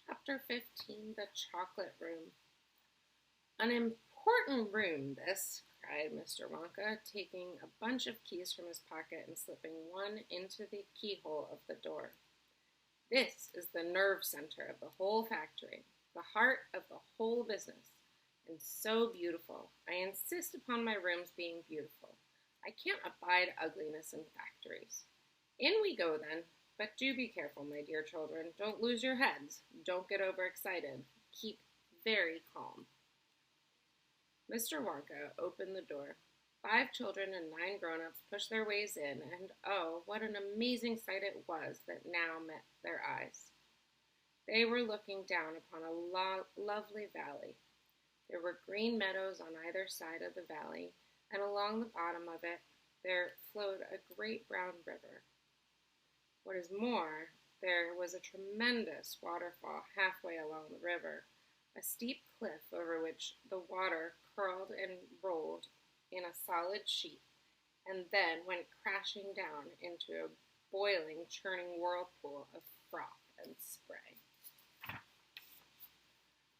Chapter 15, The Chocolate Room. An important room, this, cried Mr. Wonka, taking a bunch of keys from his pocket and slipping one into the keyhole of the door. This is the nerve center of the whole factory, the heart of the whole business, and so beautiful. I insist upon my rooms being beautiful. I can't abide ugliness in factories. In we go, then. But do be careful, my dear children. Don't lose your heads. Don't get overexcited. Keep very calm. Mr. Wonka opened the door. 5 children and 9 grown-ups pushed their ways in, and oh, what an amazing sight it was that now met their eyes. They were looking down upon a lovely valley. There were green meadows on either side of the valley, and along the bottom of it there flowed a great brown river. What is more, there was a tremendous waterfall halfway along the river, a steep cliff over which the water curled and rolled in a solid sheet, and then went crashing down into a boiling, churning whirlpool of froth and spray.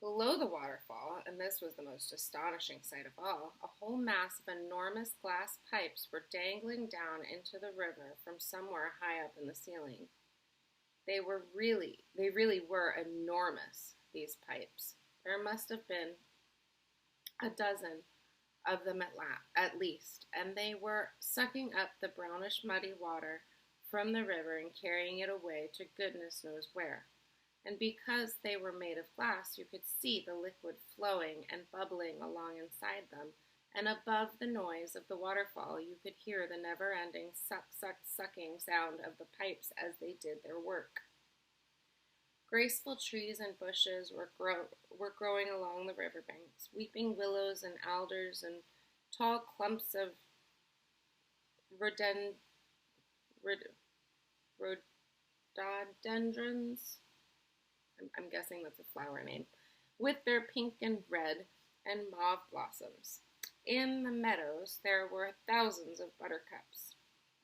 Below the waterfall, and this was the most astonishing sight of all, a whole mass of enormous glass pipes were dangling down into the river from somewhere high up in the ceiling. They really were enormous, these pipes. There must have been a dozen of them at least, and they were sucking up the brownish muddy water from the river and carrying it away to goodness knows where. And because they were made of glass, you could see the liquid flowing and bubbling along inside them, and above the noise of the waterfall you could hear the never-ending sucking sound of the pipes as they did their work. Graceful trees and bushes were growing along the riverbanks, weeping willows and alders and tall clumps of rhododendrons. I'm guessing that's a flower name, with their pink and red and mauve blossoms. In the meadows there were thousands of buttercups.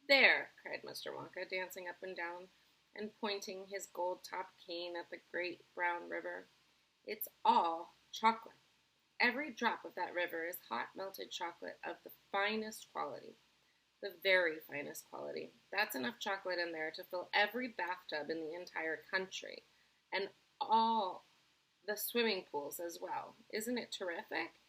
There, cried Mr. Wonka, dancing up and down and pointing his gold-topped cane at the great brown river. It's all chocolate. Every drop of that river is hot melted chocolate of the finest quality, the very finest quality. That's enough chocolate in there to fill every bathtub in the entire country, and all the swimming pools as well. Isn't it terrific?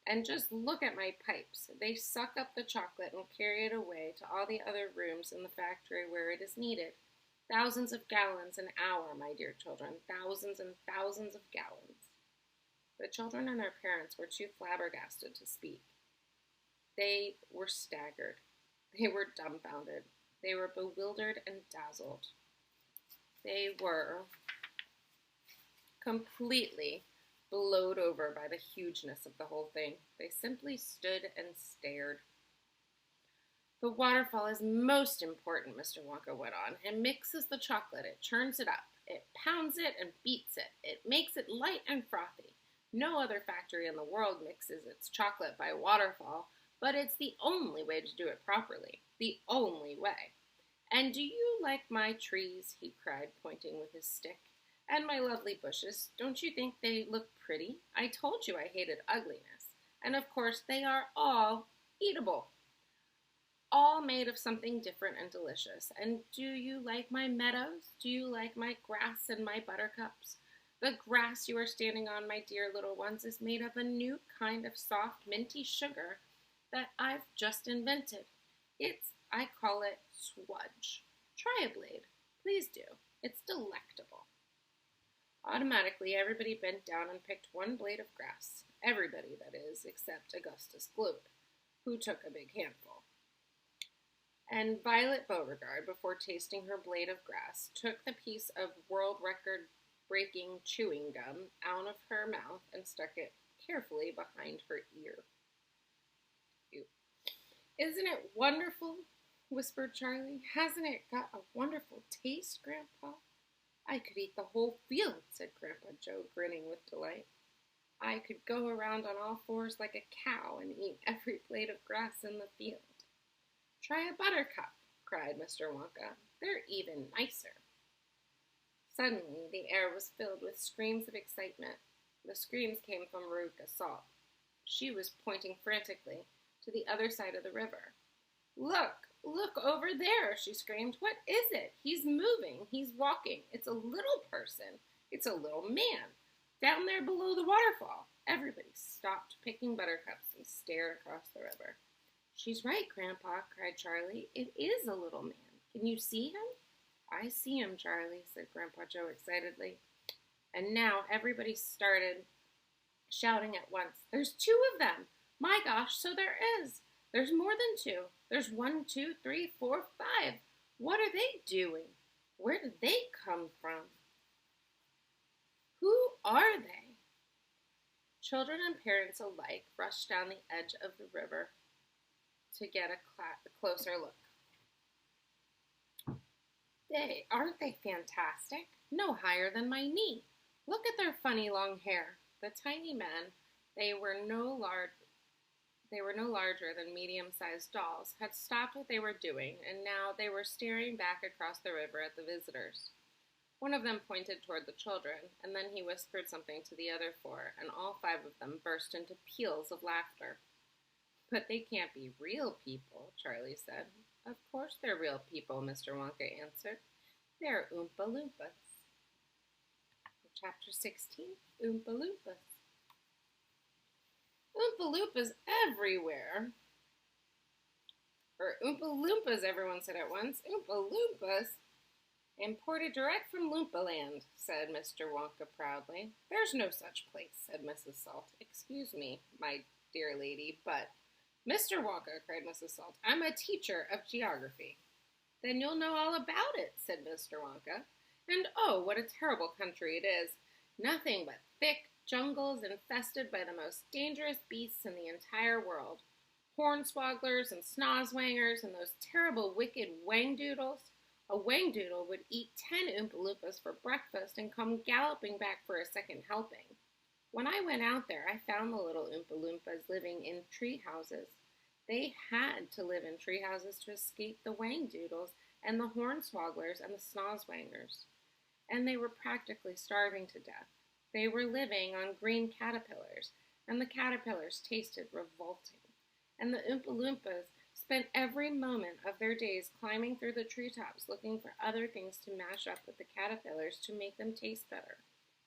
And just look at my pipes. They suck up the chocolate and carry it away to all the other rooms in the factory where it is needed. Thousands of gallons an hour, my dear children. Thousands and thousands of gallons. The children and their parents were too flabbergasted to speak. They were staggered. They were dumbfounded. They were bewildered and dazzled. They were completely blowed over by the hugeness of the whole thing. They simply stood and stared. The waterfall is most important, Mr. Wonka went on. It mixes the chocolate, it churns it up, it pounds it and beats it, it makes it light and frothy. No other factory in the world mixes its chocolate by waterfall, but it's the only way to do it properly. The only way. And do you like my trees? He cried, pointing with his stick. And my lovely bushes, don't you think they look pretty? I told you I hated ugliness. And of course they are all eatable. All made of something different and delicious. And do you like my meadows? Do you like my grass and my buttercups? The grass you are standing on, my dear little ones, is made of a new kind of soft, minty sugar that I've just invented. I call it swudge. Try a blade. Please do. It's delectable. Automatically, everybody bent down and picked one blade of grass. Everybody, that is, except Augustus Gloop, who took a big handful. And Violet Beauregard, before tasting her blade of grass, took the piece of world record-breaking chewing gum out of her mouth and stuck it carefully behind her ear. Ew. Isn't it wonderful? Whispered Charlie. Hasn't it got a wonderful taste, Grandpa? I could eat the whole field, said Grandpa Joe, grinning with delight. I could go around on all fours like a cow and eat every blade of grass in the field. Try a buttercup, cried Mr. Wonka. They're even nicer. Suddenly, the air was filled with screams of excitement. The screams came from Veruca Salt. She was pointing frantically to the other side of the river. Look, look over there, she screamed. What is it? He's moving. He's walking. It's a little person. It's a little man. Down there below the waterfall. Everybody stopped picking buttercups and stared across the river. She's right, Grandpa, cried Charlie. It is a little man. Can you see him? I see him, Charlie, said Grandpa Joe excitedly. And now everybody started shouting at once. There's two of them. My gosh, so there is. There's more than two. There's 1, 2, 3, 4, 5. What are they doing? Where did they come from? Who are they? Children and parents alike rushed down the edge of the river to get a closer look. Aren't they fantastic? No higher than my knee. Look at their funny long hair. The tiny men, they were no larger than medium-sized dolls, had stopped what they were doing, and now they were staring back across the river at the visitors. One of them pointed toward the children, and then he whispered something to the other four, and all 5 of them burst into peals of laughter. But they can't be real people, Charlie said. Of course they're real people, Mr. Wonka answered. They're Oompa Loompas. Chapter 16, Oompa Loompas. Oompa Loompas everywhere. Or Oompa Loompas, everyone said at once. Oompa Loompas? Imported direct from Loompaland, said Mr. Wonka proudly. There's no such place, said Mrs. Salt. Excuse me, my dear lady, but... Mr. Wonka, cried Mrs. Salt, I'm a teacher of geography. Then you'll know all about it, said Mr. Wonka. And oh, what a terrible country it is. Nothing but thick jungles infested by the most dangerous beasts in the entire world. Hornswogglers and snozzwangers and those terrible wicked wangdoodles. A wangdoodle would eat 10 Oompa Loompas for breakfast and come galloping back for a second helping. When I went out there, I found the little Oompa Loompas living in tree houses. They had to live in tree houses to escape the wangdoodles and the hornswogglers and the snozzwangers. And they were practically starving to death. They were living on green caterpillars, and the caterpillars tasted revolting. And the Oompa Loompas spent every moment of their days climbing through the treetops looking for other things to mash up with the caterpillars to make them taste better.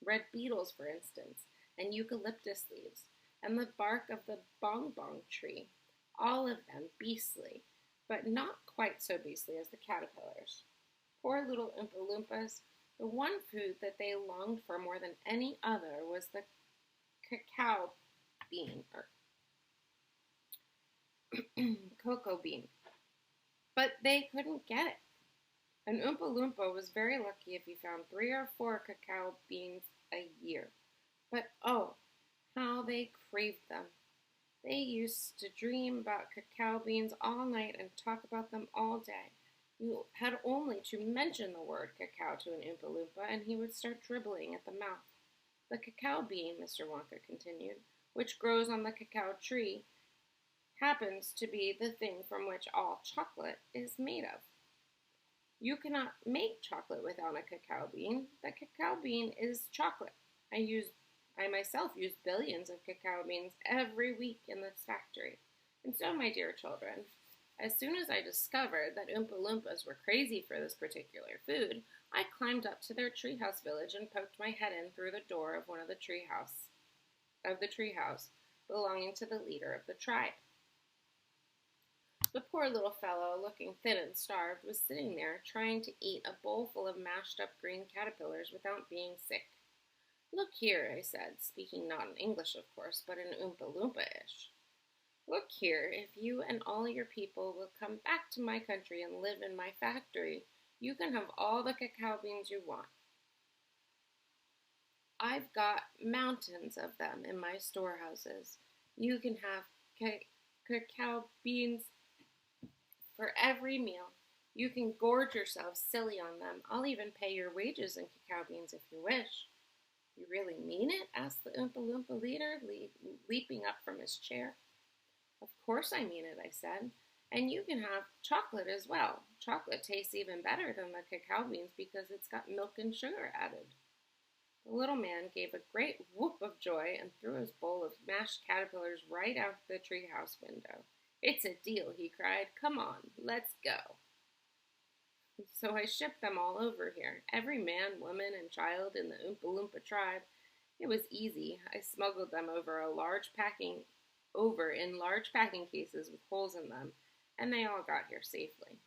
Red beetles, for instance, and eucalyptus leaves, and the bark of the bong-bong tree, all of them beastly, but not quite so beastly as the caterpillars. Poor little Oompa Loompas, the one food that they longed for more than any other was the cacao bean, or cocoa bean, but they couldn't get it. An Oompa Loompa was very lucky if he found 3 or 4 cacao beans a year. But oh, how they craved them. They used to dream about cacao beans all night and talk about them all day. You had only to mention the word cacao to an Oompa Loompa and he would start dribbling at the mouth. The cacao bean, Mr. Wonka continued, which grows on the cacao tree, happens to be the thing from which all chocolate is made of. You cannot make chocolate without a cacao bean. The cacao bean is chocolate. I myself use billions of cacao beans every week in this factory. And so, my dear children, as soon as I discovered that Oompa Loompas were crazy for this particular food, I climbed up to their treehouse village and poked my head in through the door of the treehouse belonging to the leader of the tribe. The poor little fellow, looking thin and starved, was sitting there trying to eat a bowl full of mashed-up green caterpillars without being sick. Look here, I said, speaking not in English, of course, but in Oompa Loompa-ish. Look here, if you and all your people will come back to my country and live in my factory, you can have all the cacao beans you want. I've got mountains of them in my storehouses. You can have cacao beans for every meal. You can gorge yourself silly on them. I'll even pay your wages in cacao beans if you wish. You really mean it? Asked the Oompa Loompa leader, leaping up from his chair. Of course I mean it, I said. And you can have chocolate as well. Chocolate tastes even better than the cacao beans because it's got milk and sugar added. The little man gave a great whoop of joy and threw his bowl of mashed caterpillars right out the treehouse window. "It's a deal," he cried. "Come on, let's go." So I shipped them all over here, every man, woman, and child in the Oompa Loompa tribe. It was easy. I smuggled them over in large packing cases with holes in them, and they all got here safely.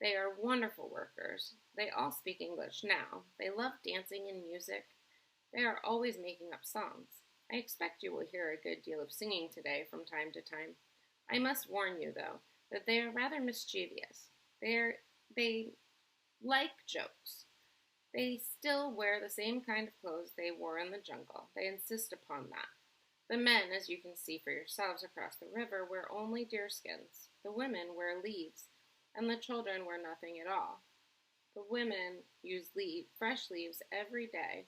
They are wonderful workers. They all speak English now. They love dancing and music. They are always making up songs. I expect you will hear a good deal of singing today from time to time. I must warn you, though, that they are rather mischievous. They like jokes. They still wear the same kind of clothes they wore in the jungle. They insist upon that. The men, as you can see for yourselves across the river, wear only deerskins. The women wear leaves, and the children wear nothing at all. The women use fresh leaves every day.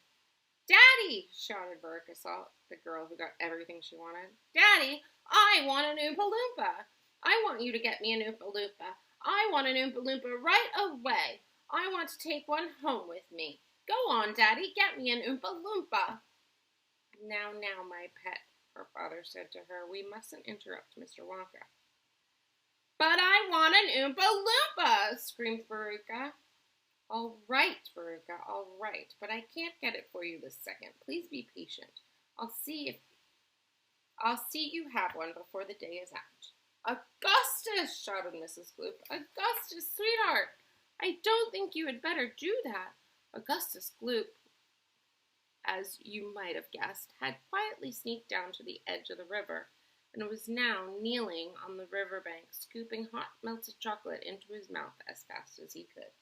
"Daddy!" shouted Veruca Salt, the girl who got everything she wanted. "Daddy, I want an Oompa Loompa! I want you to get me an Oompa Loompa! I want an Oompa Loompa right away! I want to take one home with me! Go on, Daddy, get me an Oompa Loompa!" "Now, my pet," her father said to her, "we mustn't interrupt Mr. Wonka." "But I want an Oompa Loompa!" screamed Veruca. "All right, Veruca, all right, but I can't get it for you this second. Please be patient. I'll see you have one before the day is out." "Augustus!" shouted Mrs. Gloop. "Augustus, sweetheart! I don't think you had better do that." Augustus Gloop, as you might have guessed, had quietly sneaked down to the edge of the river, and was now kneeling on the river bank, scooping hot melted chocolate into his mouth as fast as he could.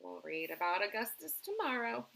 We'll read about Augustus tomorrow.